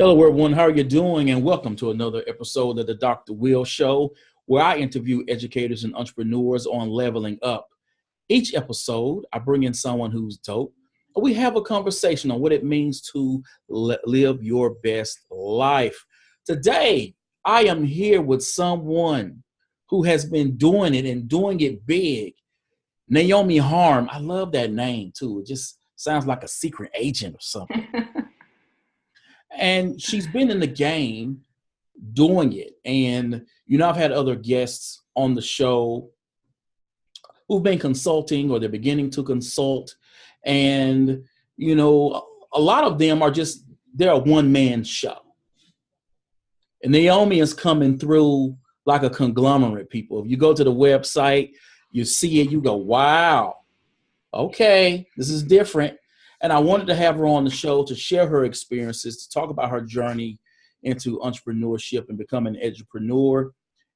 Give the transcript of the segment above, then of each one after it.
Hello, everyone. How are you doing? And welcome to another episode of the Dr. Will Show, where I interview educators and entrepreneurs on leveling up. Each episode, I bring in someone who's dope. We have a conversation on what it means to live your best life. Today, I am here with someone who has been doing it and doing it big. Naomi Harm. I love that name, too. It just sounds like a secret agent or something. And she's been in the game doing it. And, I've had other guests on the show who've been consulting or they're beginning to consult. And, a lot of them they're a one-man show. And Naomi is coming through like a conglomerate, people. If you go to the website, you see it, you go, wow, okay, this is different. And I wanted to have her on the show to share her experiences, to talk about her journey into entrepreneurship and becoming an entrepreneur,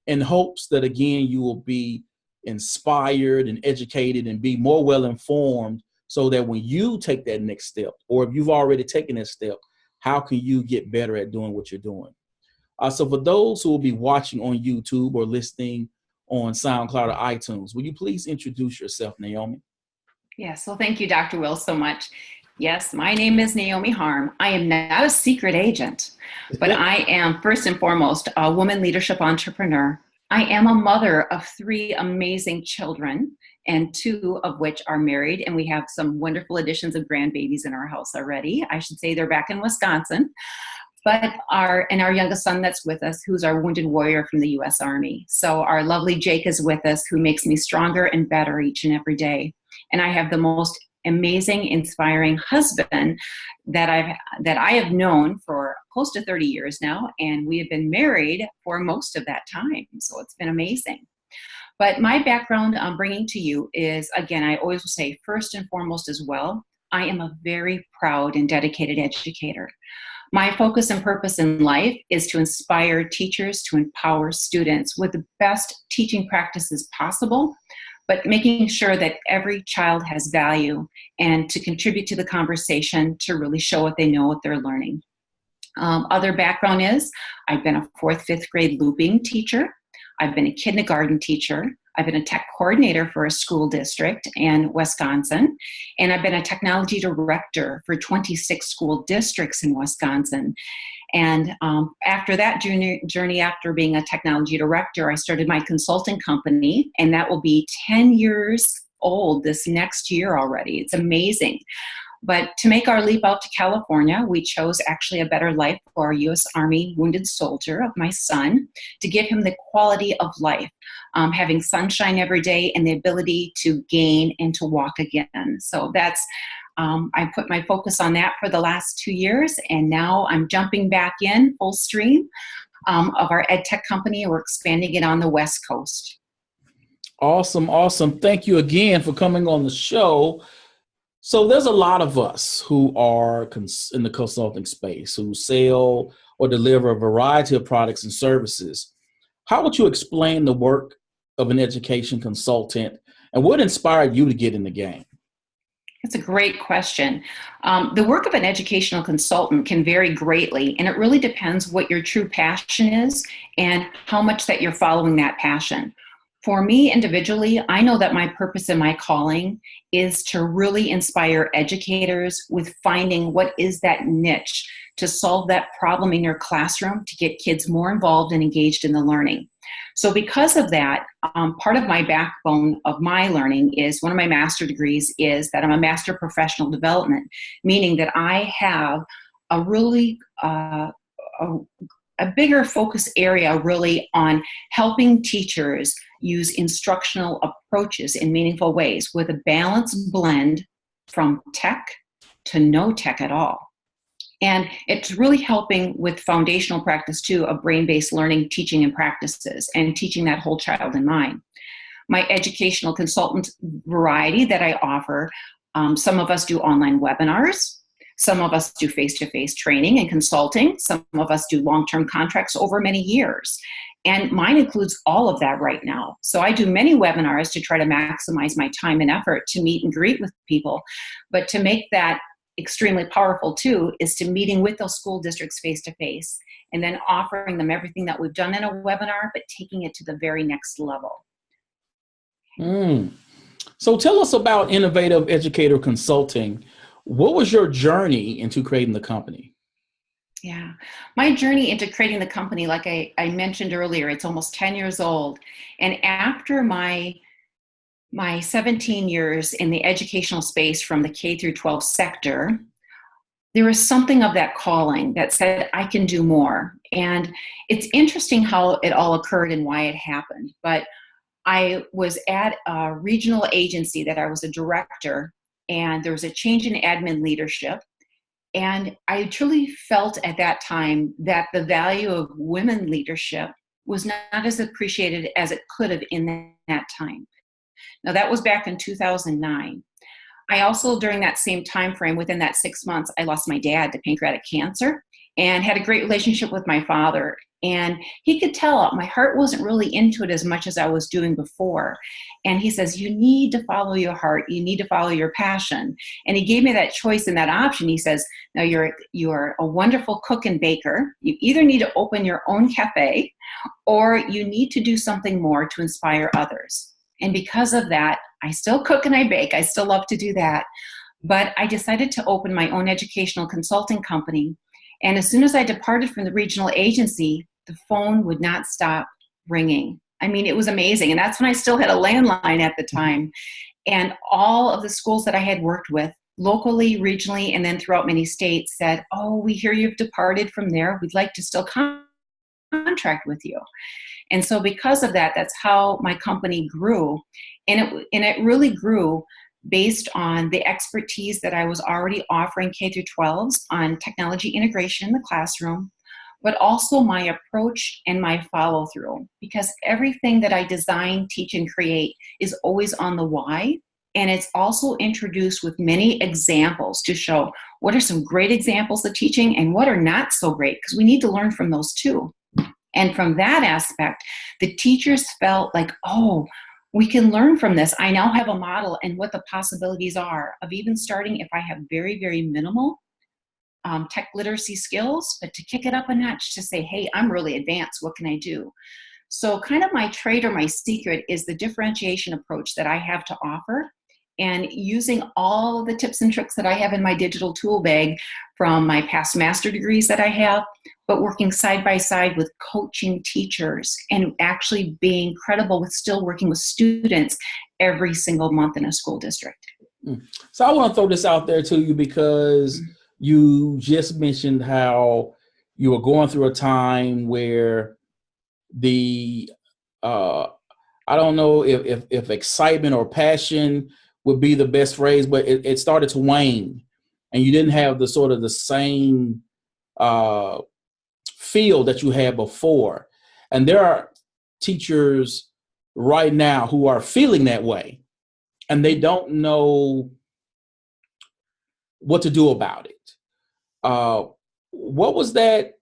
in hopes that, again, you will be inspired and educated and be more well-informed so that when you take that next step, or if you've already taken that step, how can you get better at doing what you're doing? So for those who will be watching on YouTube or listening on SoundCloud or iTunes, will you please introduce yourself, Naomi? Yes, well, thank you, Dr. Will, so much. Yes, my name is Naomi Harm. I am not a secret agent, but I am first and foremost a woman leadership entrepreneur. I am a mother of 3 amazing children, and 2 of which are married, and we have some wonderful additions of grandbabies in our house already. I should say they're back in Wisconsin. But our youngest son that's with us, who's our wounded warrior from the U.S. Army. So our lovely Jake is with us, who makes me stronger and better each and every day. And I have the most amazing, inspiring husband that I have known for close to 30 years now, and we have been married for most of that time. So it's been amazing. But my background I'm bringing to you is, again, I always will say, first and foremost as well, I am a very proud and dedicated educator. My focus and purpose in life is to inspire teachers to empower students with the best teaching practices possible, but making sure that every child has value and to contribute to the conversation to really show what they know, what they're learning. Other background is I've been a 4th, 5th grade looping teacher. I've been a kindergarten teacher. I've been a tech coordinator for a school district in Wisconsin, and I've been a technology director for 26 school districts in Wisconsin. And after that journey, after being a technology director, I started my consulting company, and that will be 10 years old this next year already. It's amazing. But to make our leap out to California, we chose actually a better life for our U.S. Army wounded soldier of my son, to give him the quality of life, having sunshine every day and the ability to gain and to walk again. So that's, I put my focus on that for the last 2 years, and now I'm jumping back in full stream of our ed tech company. We're expanding it on the West Coast. Awesome. Thank you again for coming on the show. So there's a lot of us who are in the consulting space who sell or deliver a variety of products and services. How would you explain the work of an education consultant, and what inspired you to get in the game? That's a great question. The work of an educational consultant can vary greatly, and it really depends what your true passion is and how much that you're following that passion. For me individually, I know that my purpose and my calling is to really inspire educators with finding what is that niche to solve that problem in your classroom to get kids more involved and engaged in the learning. So because of that, part of my backbone of my learning is, one of my master degrees is that I'm a master professional development, meaning that I have a really a bigger focus area really on helping teachers use instructional approaches in meaningful ways with a balanced blend from tech to no tech at all. And it's really helping with foundational practice too of brain-based learning, teaching and practices, and teaching that whole child in mind. My educational consultant variety that I offer, some of us do online webinars. Some of us do face-to-face training and consulting. Some of us do long-term contracts over many years. And mine includes all of that right now. So I do many webinars to try to maximize my time and effort to meet and greet with people, but to make that extremely powerful too is to meeting with those school districts face to face and then offering them everything that we've done in a webinar, but taking it to the very next level. So tell us about Innovative Educator Consulting. What was your journey into creating the company? Yeah, my journey into creating the company, like I mentioned earlier, it's almost 10 years old. And after my 17 years in the educational space from the K through 12 sector, there was something of that calling that said, I can do more. And it's interesting how it all occurred and why it happened. But I was at a regional agency that I was a director, and there was a change in admin leadership. And I truly felt at that time that the value of women leadership was not as appreciated as it could have in that time. Now, that was back in 2009. I also, during that same time frame, within that 6 months, I lost my dad to pancreatic cancer and had a great relationship with my father. And he could tell my heart wasn't really into it as much as I was doing before. And he says, you need to follow your heart. You need to follow your passion. And he gave me that choice and that option. He says, now you're a wonderful cook and baker. You either need to open your own cafe or you need to do something more to inspire others. And because of that, I still cook and I bake. I still love to do that. But I decided to open my own educational consulting company. And as soon as I departed from the regional agency, the phone would not stop ringing. I mean, it was amazing. And that's when I still had a landline at the time. And all of the schools that I had worked with, locally, regionally, and then throughout many states, said, oh, we hear you've departed from there. We'd like to still contract with you. And so because of that, that's how my company grew. And it really grew based on the expertise that I was already offering K through 12s on technology integration in the classroom, but also my approach and my follow through, because everything that I design, teach, and create is always on the why. And it's also introduced with many examples to show what are some great examples of teaching and what are not so great, because we need to learn from those too. And from that aspect, the teachers felt like, oh, we can learn from this. I now have a model and what the possibilities are of even starting if I have very, very minimal tech literacy skills, but to kick it up a notch to say, hey, I'm really advanced. What can I do? So kind of my trade or my secret is the differentiation approach that I have to offer, and using all of the tips and tricks that I have in my digital tool bag from my past master degrees that I have, but working side by side with coaching teachers and actually being credible with still working with students every single month in a school district. So I want to throw this out there to you because you just mentioned how you were going through a time where the, I don't know if excitement or passion would be the best phrase, but it started to wane and you didn't have the sort of the same feel that you had before. And there are teachers right now who are feeling that way and they don't know what to do about it. What was that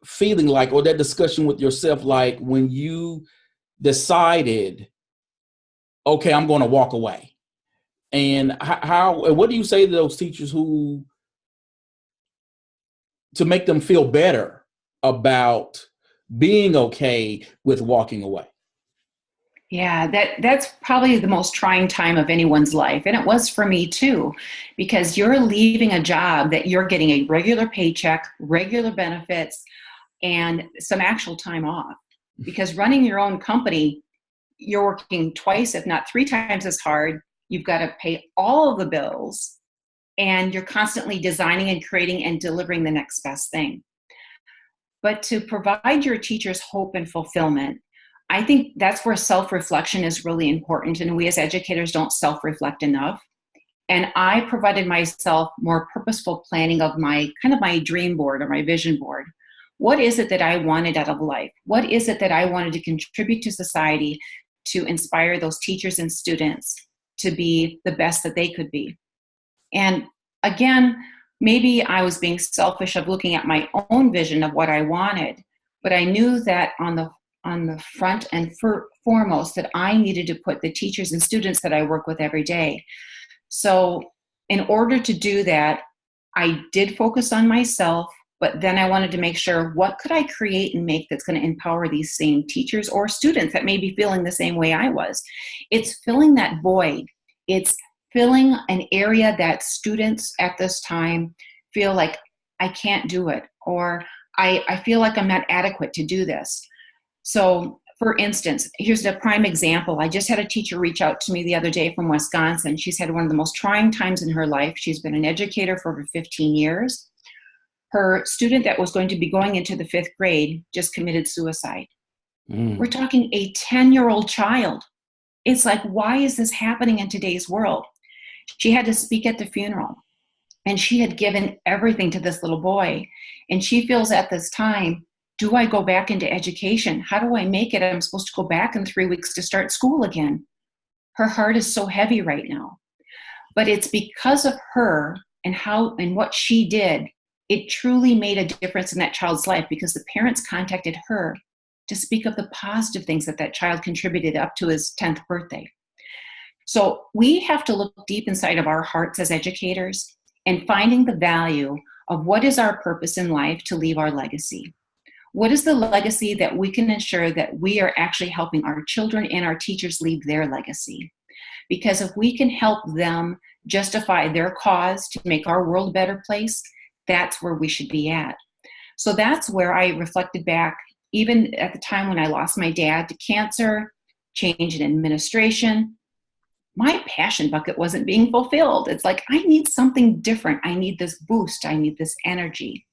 feeling like, or that discussion with yourself like when you decided, okay, I'm going to walk away? And what do you say to those teachers to make them feel better about being okay with walking away? Yeah, that's probably the most trying time of anyone's life. And it was for me too, because you're leaving a job that you're getting a regular paycheck, regular benefits, and some actual time off. Because running your own company, you're working twice, if not 3 times as hard. You've got to pay all of the bills, and you're constantly designing and creating and delivering the next best thing. But to provide your teachers hope and fulfillment, I think that's where self-reflection is really important, and we as educators don't self-reflect enough. And I provided myself more purposeful planning of my dream board or my vision board. What is it that I wanted out of life? What is it that I wanted to contribute to society to inspire those teachers and students to be the best that they could be? And again, maybe I was being selfish of looking at my own vision of what I wanted, but I knew that on the front and foremost that I needed to put the teachers and students that I work with every day. So in order to do that, I did focus on myself, but then I wanted to make sure, what could I create and make that's going to empower these same teachers or students that may be feeling the same way I was? It's filling that void. It's filling an area that students at this time feel like, I can't do it, or I feel like I'm not adequate to do this. So for instance, here's a prime example. I just had a teacher reach out to me the other day from Wisconsin. She's had one of the most trying times in her life. She's been an educator for over 15 years. Her student that was going to be going into the 5th grade just committed suicide. We're talking a 10-year-old child. It's like, why is this happening in today's world? She had to speak at the funeral, and she had given everything to this little boy. And she feels at this time, do I go back into education? How do I make it? I'm supposed to go back in 3 weeks to start school again. Her heart is so heavy right now. But it's because of her and how and what she did, it truly made a difference in that child's life, because the parents contacted her to speak of the positive things that that child contributed up to his 10th birthday. So we have to look deep inside of our hearts as educators and finding the value of what is our purpose in life to leave our legacy. What is the legacy that we can ensure that we are actually helping our children and our teachers leave their legacy? Because if we can help them justify their cause to make our world a better place, that's where we should be at. So that's where I reflected back, even at the time when I lost my dad to cancer, change in administration, my passion bucket wasn't being fulfilled. It's like, I need something different. I need this boost. I need this energy.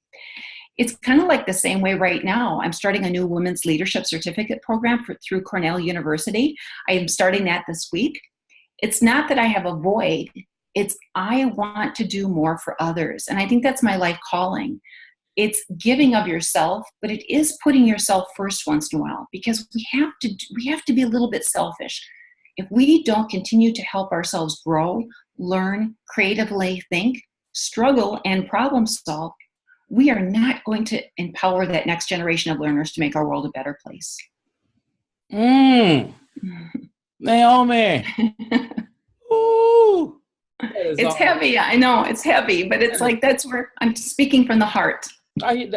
It's kind of like the same way right now. I'm starting a new women's leadership certificate program through Cornell University. I am starting that this week. It's not that I have a void. It's I want to do more for others. And I think that's my life calling. It's giving of yourself, but it is putting yourself first once in a while, because we have to be a little bit selfish. If we don't continue to help ourselves grow, learn, creatively think, struggle, and problem solve, we are not going to empower that next generation of learners to make our world a better place. Naomi. Ooh, it's awesome. Heavy. I know it's heavy, but it's like, that's where I'm speaking from the heart.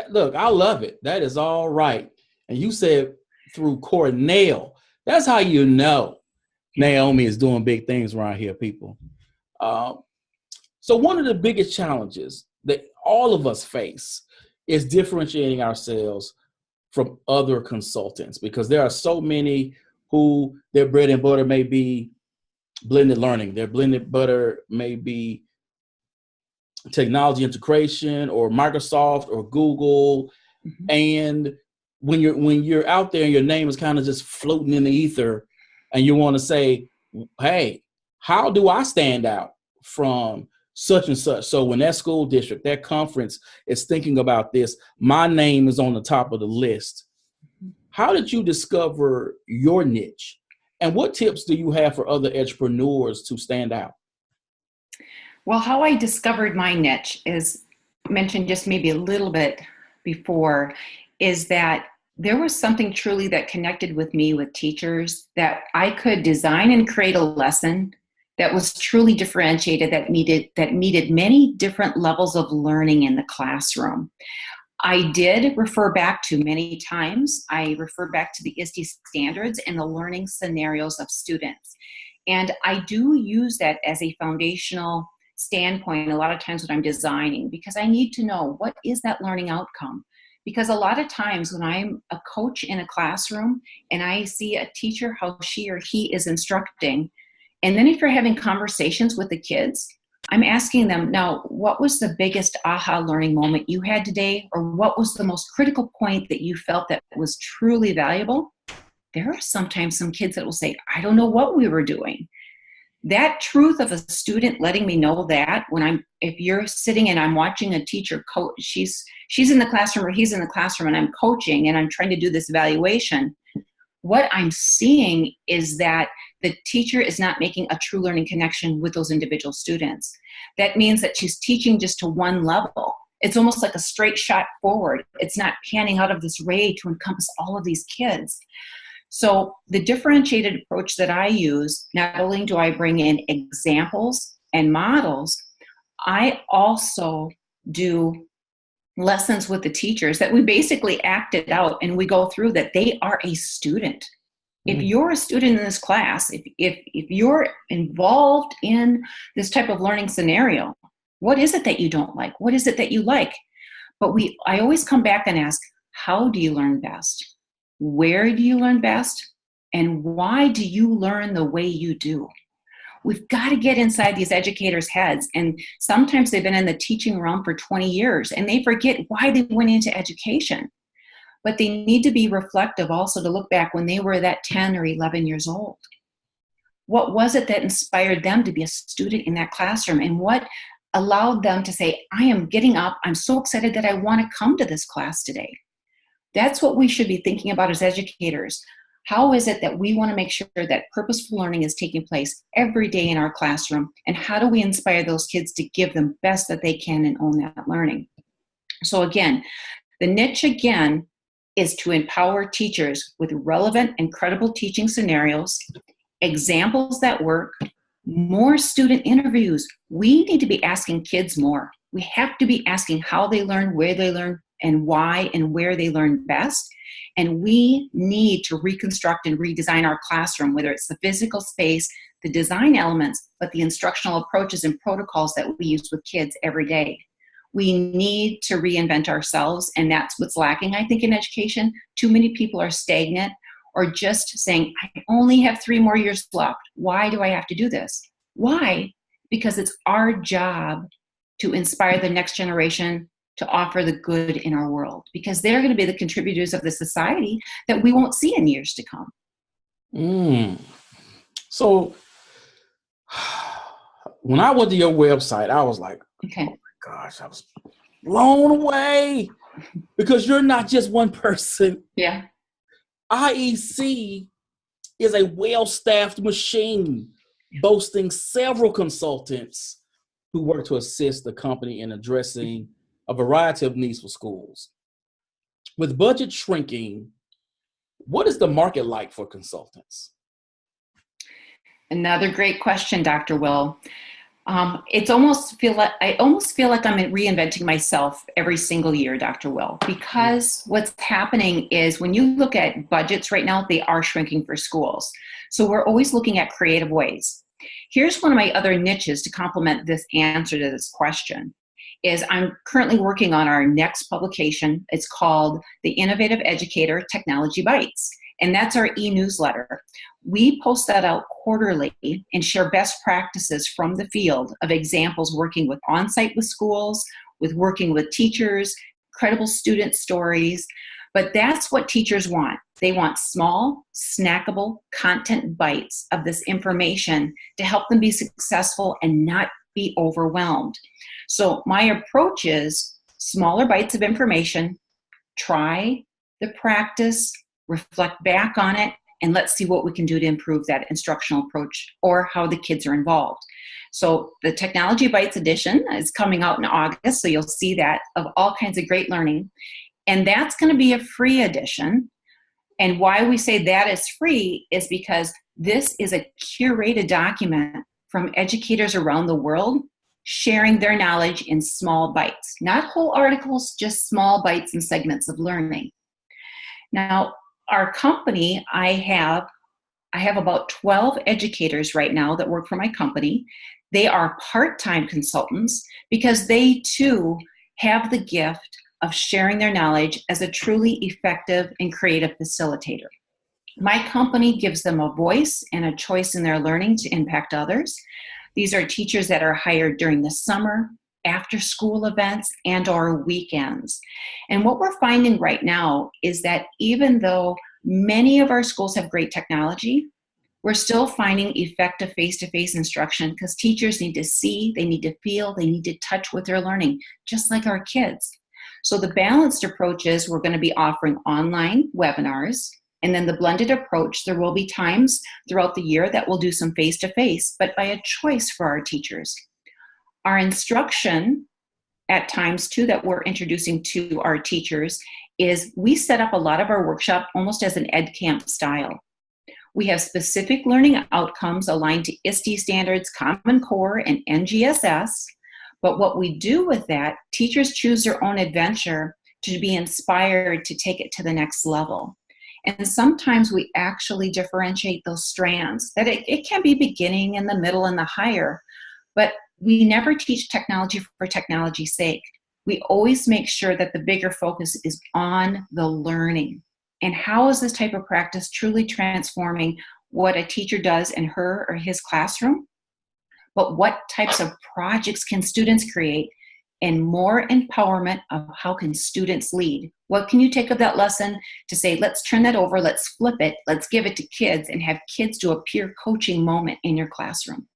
Look, I love it. That is all right. And you said through Cornell. That's how you know Naomi is doing big things around here, people. So one of the biggest challenges that all of us face is differentiating ourselves from other consultants, because there are so many who their bread and butter may be blended learning. Their blended butter may be technology integration or Microsoft or Google. Mm-hmm. And when you're out there and your name is kind of just floating in the ether and you want to say, hey, how do I stand out from such and such? So when that school district, that conference is thinking about this, my name is on the top of the list. How did you discover your niche? And what tips do you have for other entrepreneurs to stand out? Well, how I discovered my niche is mentioned just maybe a little bit before, is that there was something truly that connected with me with teachers, that I could design and create a lesson that was truly differentiated, that needed many different levels of learning in the classroom. I did refer back to many times. I refer back to the ISTE standards and the learning scenarios of students. And I do use that as a foundational standpoint a lot of times when I'm designing, because I need to know, what is that learning outcome? Because a lot of times when I'm a coach in a classroom and I see a teacher, how she or he is instructing, and then if you're having conversations with the kids, I'm asking them, now, what was the biggest aha learning moment you had today? Or what was the most critical point that you felt that was truly valuable? There are sometimes some kids that will say, I don't know what we were doing. That truth of a student letting me know that if you're sitting and I'm watching a teacher coach, she's in the classroom or he's in the classroom and I'm coaching and I'm trying to do this evaluation, what I'm seeing is that the teacher is not making a true learning connection with those individual students. That means that she's teaching just to one level. It's almost like a straight shot forward. It's not panning out of this ray to encompass all of these kids. So the differentiated approach that I use, not only do I bring in examples and models, I also do lessons with the teachers that we basically act it out, and we go through that they are a student. If you're a student in this class, if you're involved in this type of learning scenario, what is it that you don't like? What is it that you like? But I always come back and ask, how do you learn best? Where do you learn best? And why do you learn the way you do? We've got to get inside these educators' heads. And sometimes they've been in the teaching realm for 20 years and they forget why they went into education. But they need to be reflective also to look back when they were that 10 or 11 years old. What was it that inspired them to be a student in that classroom? And what allowed them to say, I am getting up, I'm so excited that I want to come to this class today. That's what we should be thinking about as educators. How is it that we want to make sure that purposeful learning is taking place every day in our classroom? And how do we inspire those kids to give them best that they can and own that learning? So again, the niche again is to empower teachers with relevant and credible teaching scenarios, examples that work, more student interviews. We need to be asking kids more. We have to be asking how they learn, where they learn, and why and where they learn best. And we need to reconstruct and redesign our classroom, whether it's the physical space, the design elements, but the instructional approaches and protocols that we use with kids every day. We need to reinvent ourselves, and that's what's lacking, I think, in education. Too many people are stagnant or just saying, I only have 3 more years left. Why do I have to do this? Why? Because it's our job to inspire the next generation to offer the good in our world, because they're going to be the contributors of the society that we won't see in years to come. So when I went to your website, I was like, okay. Oh my gosh, I was blown away, because you're not just one person. Yeah. IEC is a well-staffed machine boasting several consultants who work to assist the company in addressing a variety of needs for schools. With budget shrinking, what is the market like for consultants? Another great question, Dr. Will. I almost feel like I'm reinventing myself every single year, Dr. Will, because what's happening is when you look at budgets right now, they are shrinking for schools. So we're always looking at creative ways. Here's one of my other niches to complement this answer to this question. Is I'm currently working on our next publication. It's called The Innovative Educator Technology Bites, and that's our e-newsletter. We post that out quarterly and share best practices from the field of examples working with on-site with schools, with working with teachers, credible student stories. But that's what teachers want. They want small, snackable content bites of this information to help them be successful and not be overwhelmed. So my approach is smaller bites of information, try the practice, reflect back on it, and let's see what we can do to improve that instructional approach or how the kids are involved. So the Technology Bites edition is coming out in August, so you'll see that of all kinds of great learning. And that's going to be a free edition. And why we say that is free is because this is a curated document from educators around the world sharing their knowledge in small bites, not whole articles, just small bites and segments of learning. Now, our company, I have about 12 educators right now that work for my company. They are part-time consultants because they too have the gift of sharing their knowledge as a truly effective and creative facilitator. My company gives them a voice and a choice in their learning to impact others. These are teachers that are hired during the summer, after school events, and or weekends. And what we're finding right now is that even though many of our schools have great technology, we're still finding effective face-to-face instruction because teachers need to see, they need to feel, they need to touch with their learning, just like our kids. So the balanced approach is we're going to be offering online webinars, and then the blended approach, there will be times throughout the year that we'll do some face-to-face, but by a choice for our teachers. Our instruction at times too that we're introducing to our teachers is we set up a lot of our workshop almost as an ed camp style. We have specific learning outcomes aligned to ISTE standards, Common Core, and NGSS, But what we do with that, teachers choose their own adventure to be inspired to take it to the next level. And sometimes we actually differentiate those strands, that it can be beginning in the middle and the higher, but we never teach technology for technology's sake. We always make sure that the bigger focus is on the learning. And how is this type of practice truly transforming what a teacher does in her or his classroom? But what types of projects can students create, and more empowerment of how can students lead? What can you take of that lesson to say, let's turn that over, let's flip it, let's give it to kids and have kids do a peer coaching moment in your classroom?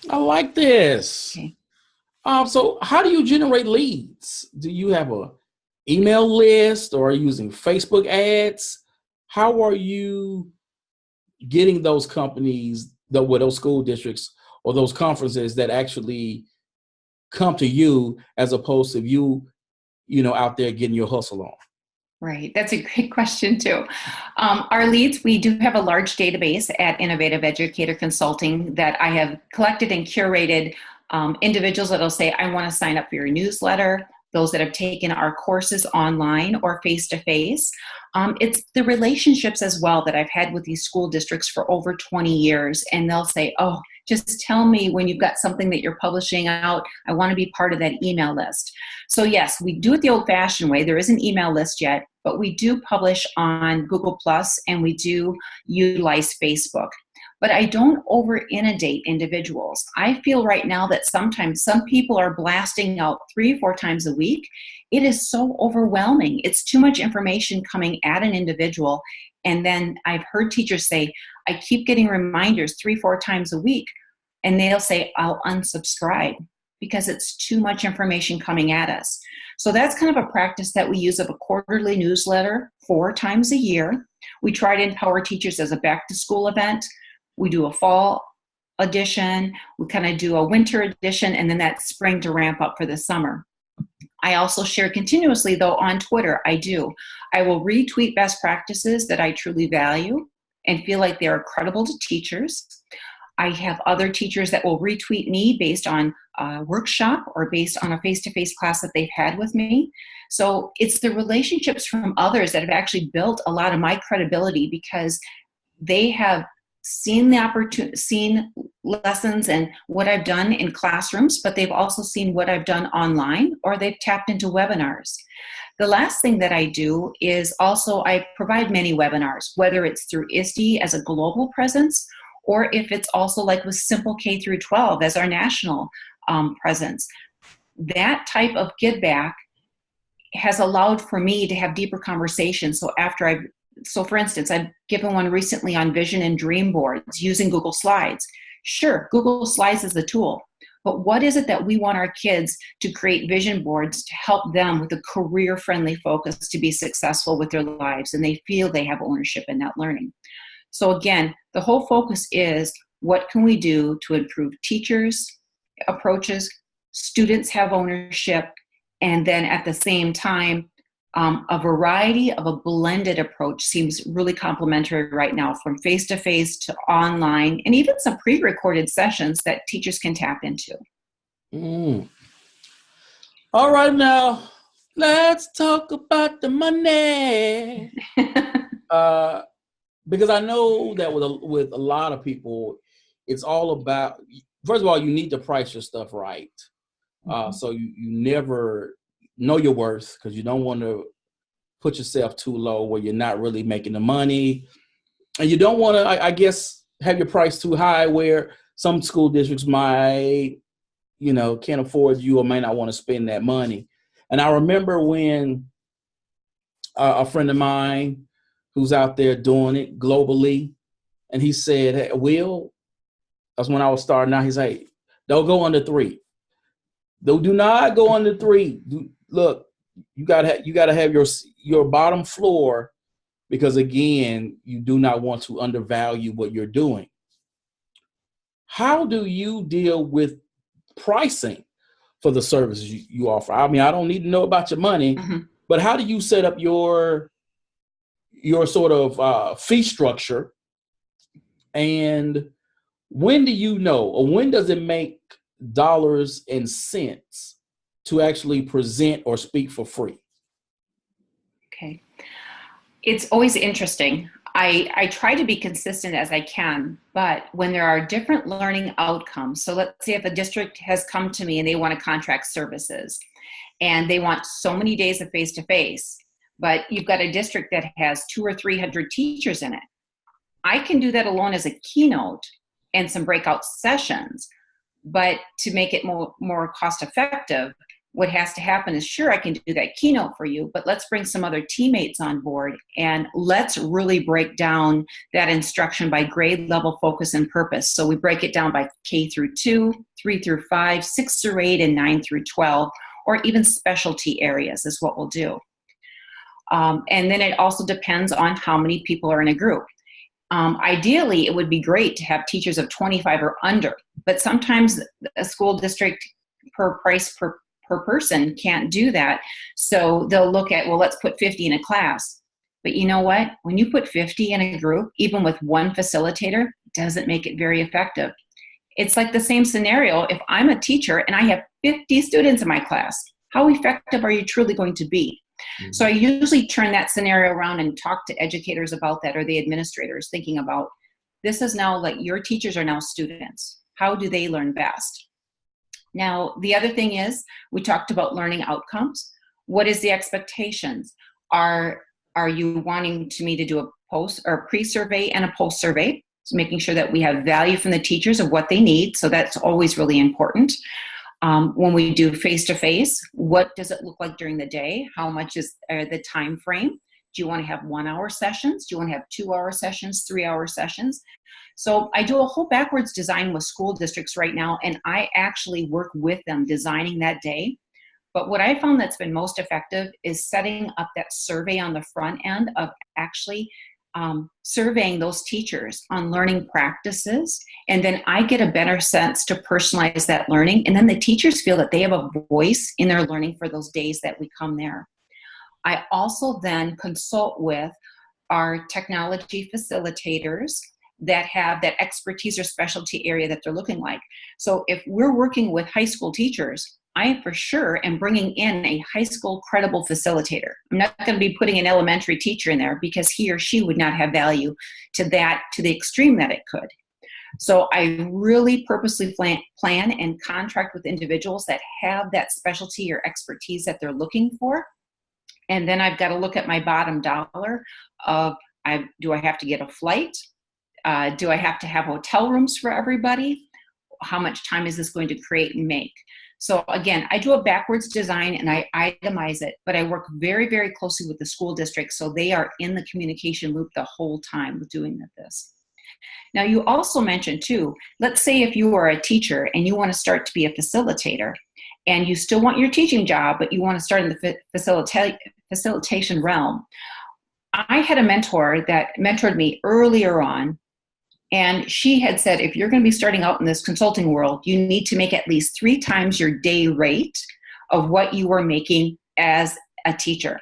I like this. Okay. So how do you generate leads? Do you have a email list, or are you using Facebook ads? How are you getting those companies, those school districts or those conferences that actually come to you, as opposed to you out there getting your hustle on? Right. That's a great question, too. Our leads, we do have a large database at Innovative Educator Consulting that I have collected and curated individuals that will say, I want to sign up for your newsletter, those that have taken our courses online or face-to-face. It's the relationships as well that I've had with these school districts for over 20 years. And they'll say, oh, just tell me when you've got something that you're publishing out. I want to be part of that email list. So yes, we do it the old-fashioned way. There is an email list yet, but we do publish on Google Plus and we do utilize Facebook. But I don't over-inundate individuals. I feel right now that sometimes some people are blasting out 3 or 4 times a week. It is so overwhelming. It's too much information coming at an individual. And then I've heard teachers say, I keep getting reminders 3 or 4 times a week, and they'll say, I'll unsubscribe because it's too much information coming at us. So that's kind of a practice that we use of a quarterly newsletter 4 times a year. We try to empower teachers as a back-to-school event. We do a fall edition, we kind of do a winter edition, and then that spring to ramp up for the summer. I also share continuously, though, on Twitter. I will retweet best practices that I truly value and feel like they are credible to teachers. I have other teachers that will retweet me based on a workshop or based on a face-to-face class that they've had with me. So it's the relationships from others that have actually built a lot of my credibility, because they have seen the opportunity, seen lessons and what I've done in classrooms, but they've also seen what I've done online, or they've tapped into webinars. The last thing that I do is also I provide many webinars, whether it's through ISTE as a global presence, or if it's also like with Simple K through 12 as our national presence. That type of give back has allowed for me to have deeper conversations. So for instance, I've given one recently on vision and dream boards using Google Slides. Sure, Google Slides is the tool, but what is it that we want our kids to create vision boards to help them with a career-friendly focus to be successful with their lives, and they feel they have ownership in that learning. So again, the whole focus is, what can we do to improve teachers' approaches, students have ownership, and then at the same time, a variety of a blended approach seems really complementary right now, from face-to-face to online, and even some pre-recorded sessions that teachers can tap into. All right, now let's talk about the money. Because I know that with a lot of people, it's all about, first of all, you need to price your stuff right. So you never know your worth, because you don't want to put yourself too low where you're not really making the money. And you don't want to, I guess, have your price too high where some school districts might, can't afford you or may not want to spend that money. And I remember when a friend of mine who's out there doing it globally, and he said, hey, Will, that's when I was starting out, he's like, don't go under 3. Do not go under 3. Look, you gotta have your bottom floor, because again, you do not want to undervalue what you're doing. How do you deal with pricing for the services you offer? I mean, I don't need to know about your money, but how do you set up your sort of fee structure? And when do you know, or when does it make dollars and cents to actually present or speak for free? Okay. It's always interesting. I try to be consistent as I can, but when there are different learning outcomes, so let's say if a district has come to me and they want to contract services and they want so many days of face-to-face, but you've got a district that has 200 or 300 teachers in it. I can do that alone as a keynote and some breakout sessions, but to make it more cost effective, what has to happen is, sure, I can do that keynote for you, but let's bring some other teammates on board and let's really break down that instruction by grade level, focus, and purpose. So we break it down by K through 2, 3 through 5, 6 through 8, and 9 through 12, or even specialty areas is what we'll do. And then it also depends on how many people are in a group. Ideally, it would be great to have teachers of 25 or under, but sometimes a school district per person can't do that. So they'll look at, well, let's put 50 in a class. But you know what? When you put 50 in a group, even with one facilitator, it doesn't make it very effective. It's like the same scenario. If I'm a teacher and I have 50 students in my class, how effective are you truly going to be? Mm-hmm. So I usually turn that scenario around and talk to educators about that, or the administrators, thinking about, this is now like your teachers are now students. How do they learn best? Now, the other thing is, we talked about learning outcomes. What is the expectations? Are you wanting me to do a post or a pre-survey and a post-survey? So making sure that we have value from the teachers of what they need. So that's always really important. When we do face-to-face, what does it look like during the day? How much is the time frame? Do you want to have 1-hour sessions? Do you want to have 2-hour sessions, 3-hour sessions? So I do a whole backwards design with school districts right now, and I actually work with them designing that day. But what I found that's been most effective is setting up that survey on the front end of actually surveying those teachers on learning practices. And then I get a better sense to personalize that learning. And then the teachers feel that they have a voice in their learning for those days that we come there. I also then consult with our technology facilitators that have that expertise or specialty area that they're looking like. So if we're working with high school teachers, I for sure am bringing in a high school credible facilitator. I'm not going to be putting an elementary teacher in there because he or she would not have value to the extreme that it could. So I really purposely plan and contract with individuals that have that specialty or expertise that they're looking for. And then I've got to look at my bottom dollar of, do I have to get a flight? Do I have to have hotel rooms for everybody? How much time is this going to create and make? So again, I do a backwards design and I itemize it, but I work very, very closely with the school district so they are in the communication loop the whole time with doing this. Now you also mentioned too, let's say if you are a teacher and you want to start to be a facilitator and you still want your teaching job, but you want to start in the facilitation realm. I had a mentor that mentored me earlier on. And she had said, if you're going to be starting out in this consulting world, you need to make at least 3 times your day rate of what you were making as a teacher.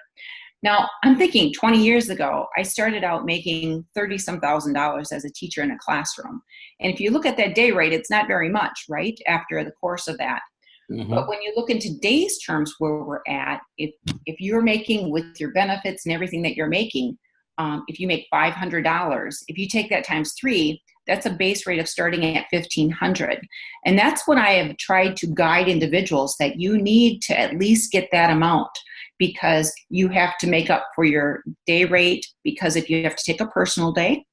Now, I'm thinking 20 years ago, I started out making $30-some thousand as a teacher in a classroom. And if you look at that day rate, it's not very much, right, after the course of that. Mm-hmm. But when you look in today's terms where we're at, if you're making with your benefits and everything that you're making, if you make $500, if you take that times 3, that's a base rate of starting at $1,500. And that's what I have tried to guide individuals, that you need to at least get that amount, because you have to make up for your day rate, because if you have to take a personal day,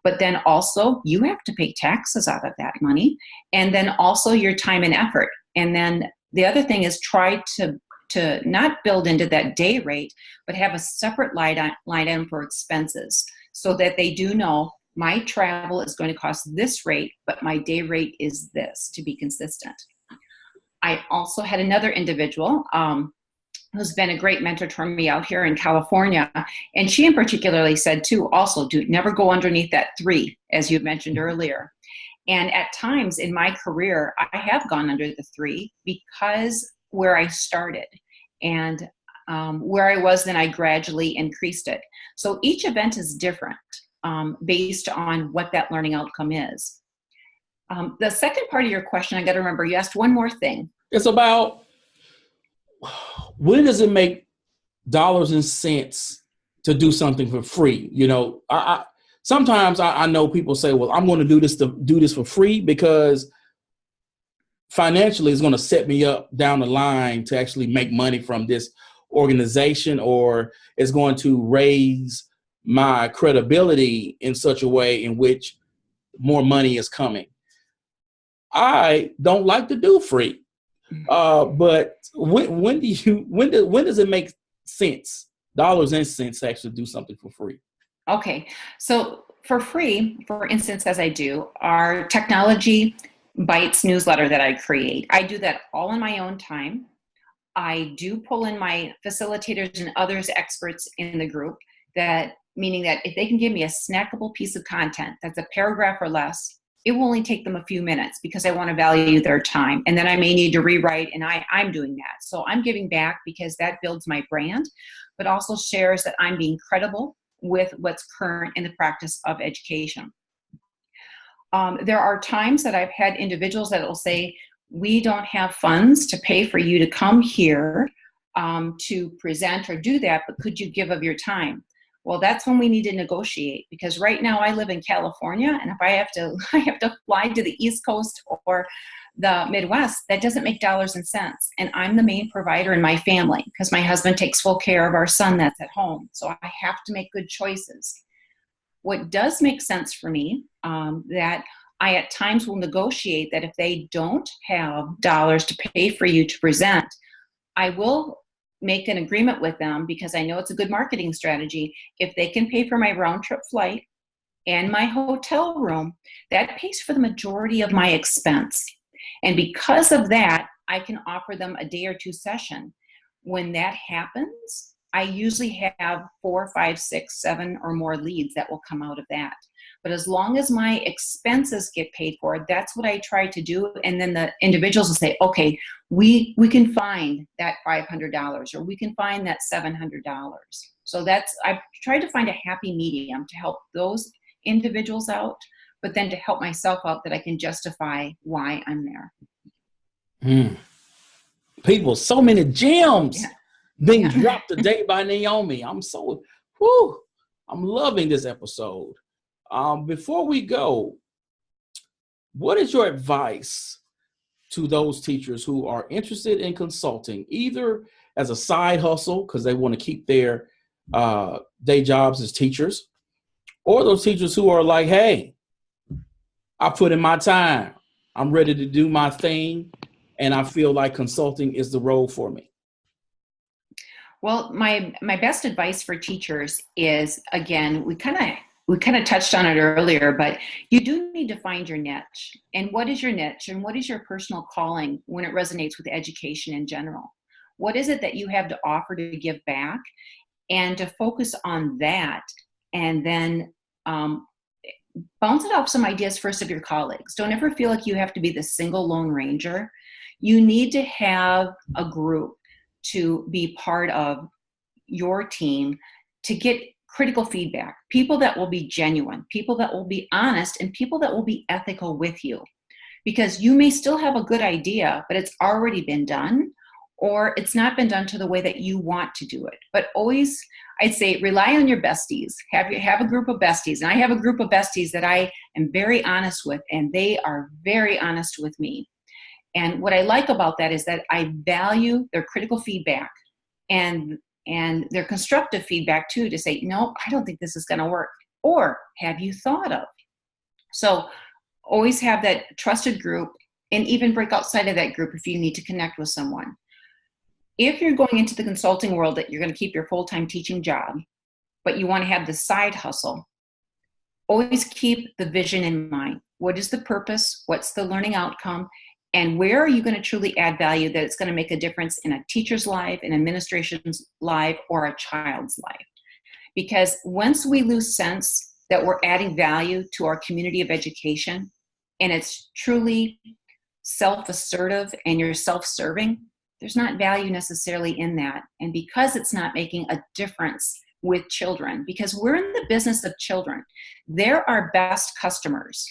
but then also you have to pay taxes out of that money, and then also your time and effort. And then the other thing is try to not build into that day rate, but have a separate line item for expenses so that they do know my travel is going to cost this rate, but my day rate is this, to be consistent. I also had another individual who's been a great mentor to me out here in California. And she in particularly said too, also, never go underneath that 3, as you mentioned earlier. And at times in my career, I have gone under the 3 because where I started and where I was, then I gradually increased it. So each event is different based on what that learning outcome is. The second part of your question, I got to remember, you asked one more thing. It's about, when does it make dollars and cents to do something for free? You know, sometimes I know people say, well, I'm going to do this for free because financially it's going to set me up down the line to actually make money from this organization, or it's going to raise my credibility in such a way in which more money is coming. I don't like to do free. But when does it make sense, dollars and cents, to actually do something for free? Okay, so for free, for instance, as I do, our Technology Bites newsletter that I create, I do that all in my own time. I do pull in my facilitators and others experts in the group, that meaning that if they can give me a snackable piece of content that's a paragraph or less, it will only take them a few minutes because I want to value their time. And then I may need to rewrite, and I'm doing that. So I'm giving back because that builds my brand, but also shares that I'm being credible with what's current in the practice of education. There are times that I've had individuals that will say, we don't have funds to pay for you to come here to present or do that, but could you give of your time? Well, that's when we need to negotiate, because right now I live in California, and if I have to fly to the East Coast or the Midwest, that doesn't make dollars and cents. And I'm the main provider in my family because my husband takes full care of our son that's at home. So I have to make good choices. What does make sense for me, that I at times will negotiate that if they don't have dollars to pay for you to present, I will make an agreement with them, because I know it's a good marketing strategy. If they can pay for my round trip flight and my hotel room, that pays for the majority of my expense. And because of that, I can offer them a day or two session. When that happens, I usually have 4, 5, 6, 7 or more leads that will come out of that. But as long as my expenses get paid for, that's what I try to do. And then the individuals will say, okay, we can find that $500, or we can find that $700. So I've tried to find a happy medium to help those individuals out, but then to help myself out, that I can justify why I'm there. People, so many gems being dropped today by Naomi. I'm loving this episode. Before we go, what is your advice to those teachers who are interested in consulting, either as a side hustle because they want to keep their day jobs as teachers, or those teachers who are like, hey, I put in my time, I'm ready to do my thing, and I feel like consulting is the role for me? Well, my best advice for teachers is, again, we kind of touched on it earlier, but you do need to find your niche. And what is your niche, and what is your personal calling when it resonates with education in general? What is it that you have to offer to give back, and to focus on that, and then bounce it off some ideas first of your colleagues. Don't ever feel like you have to be the single lone ranger. You need to have a group to be part of your team to get critical feedback, people that will be genuine, people that will be honest, and people that will be ethical with you. Because you may still have a good idea, but it's already been done, or it's not been done to the way that you want to do it. But always, I'd say, rely on your besties. Have a group of besties. And I have a group of besties that I am very honest with, and they are very honest with me. And what I like about that is that I value their critical feedback and their constructive feedback too, to say, no, I don't think this is going to work. Or have you thought of? So always have that trusted group, and even break outside of that group if you need to connect with someone. If you're going into the consulting world that you're going to keep your full-time teaching job, but you want to have the side hustle, always keep the vision in mind. What is the purpose? What's the learning outcome? And where are you going to truly add value that it's going to make a difference in a teacher's life, an administration's life, or a child's life? Because once we lose sense that we're adding value to our community of education, and it's truly self-assertive and you're self-serving, there's not value necessarily in that. And because it's not making a difference with children, because we're in the business of children, they're our best customers.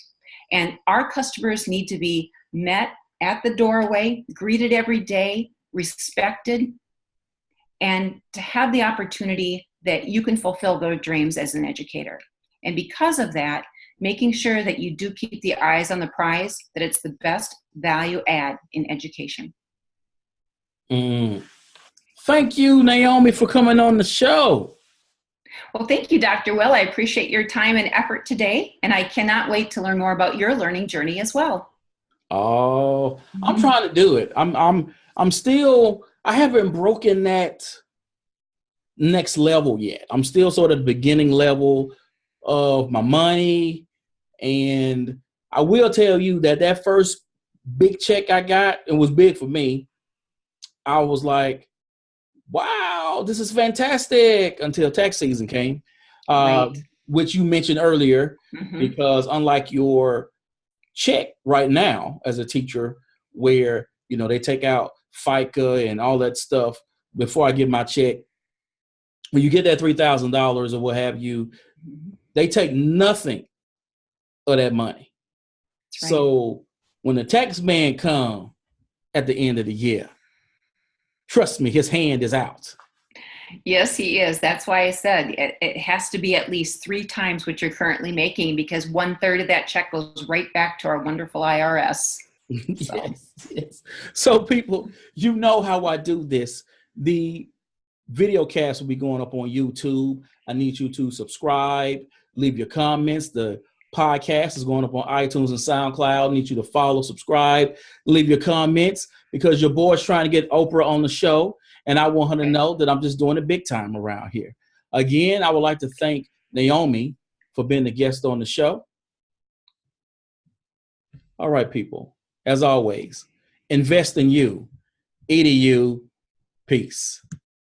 And our customers need to be met at the doorway, greeted every day, respected, and to have the opportunity that you can fulfill their dreams as an educator. And because of that, making sure that you do keep the eyes on the prize, that it's the best value add in education. Thank you, Naomi, for coming on the show. Well, thank you, Dr. Will. I appreciate your time and effort today, and I cannot wait to learn more about your learning journey as well. Oh, I'm trying to do it. I'm still, I haven't broken that next level yet. I'm still sort of the beginning level of my money. And I will tell you that that first big check I got, it was big for me. I was like, wow, this is fantastic, until tax season came, Right. which you mentioned earlier, Mm-hmm. because unlike your check right now as a teacher, where, you know, they take out FICA and all that stuff before I get my check, when you get that $3,000 or what have you, they take nothing of that money. That's right. So when the tax man come at the end of the year, trust me, his hand is out. Yes, he is. That's why I said it has to be at least 3 times what you're currently making, because 1/3 of that check goes right back to our wonderful IRS. So. Yes. So people, you know how I do this. The video cast will be going up on YouTube. I need you to subscribe, leave your comments. The podcast is going up on iTunes and SoundCloud. I need you to follow, subscribe, leave your comments, because your boy's trying to get Oprah on the show. And I want her to know that I'm just doing it big time around here. Again, I would like to thank Naomi for being the guest on the show. All right, people. As always, invest in you. EDU. Peace.